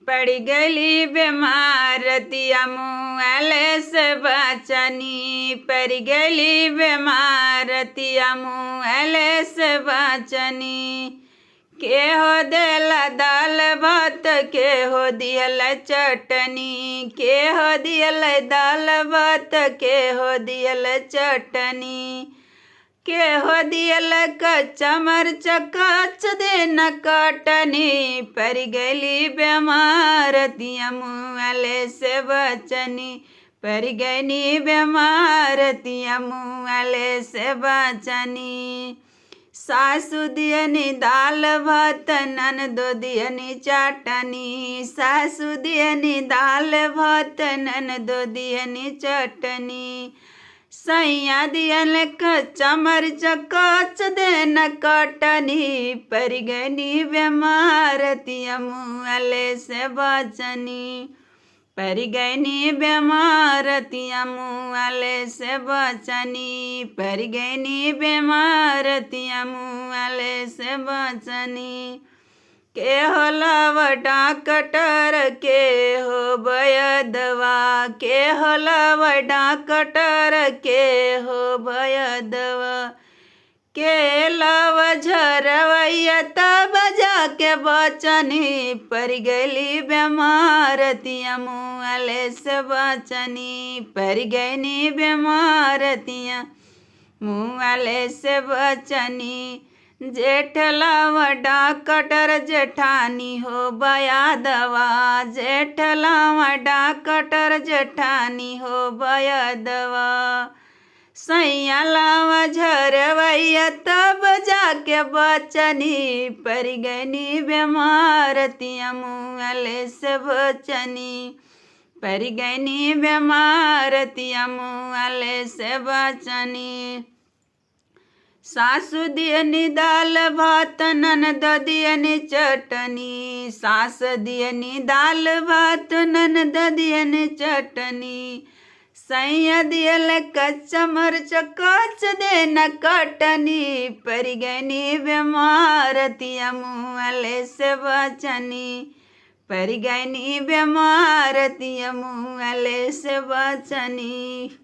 पड़ गली बीमारतिया मुँहले से बचनी, पड़ गली बीमारतिया मुँहले से बचनी। के हो देला दाल भात, के हो दियल चटनी, के हो दियल दाल भात, के हो दियल चटनी, के हो दियल कच्चा मरच कच दिन कटनी। पर गली बीमारतिया मुँहले से बचनी, पर गली बीमारतिया मुँहले से बचनी। सासु दियनी दाल भात, ननदो दियनी चटनी, सासु दियनी दाल भात, ननदो दियनी चटनी। सैया दियल कच्चा मरच कच दिन कटनी। पर गनी बीमारतिया मुँहले से बचनी, पर गनी बीमारतिया मुँहले से बचनी, पर गनी बीमारतिया मुँहले से बचनी। के हो लवटा कटर, के हो बयदवा, के हो लवटा कटर, के हो बयदवा, के लव झरवैया तब जाके बचनी। पर गली बीमारतिया मुँहले से बचनी, पर गनी बीमारतिया मुँहले से बचनी। जेठ लवटा कटर जेठानी हो बयादवा, जेठ लवटा कटर जेठानी हो बयादवा, सैया लावा झरवैया तब जाके बचनी। पर गनी बीमारतिया मुँहले से बचनी, पर गनी बीमारतिया मुँहले से बचनी। सासु दियनी दाल भात, ननद दियनी चटनी, सास दियनी दाल भात, ननद दियनी चटनी। सैया दियल कच्चा मरच कच दिन कटनी। पर गनी बीमारतिया मुँहले से बचनी, पर गनी बीमारतिया मुँहले से बचनी।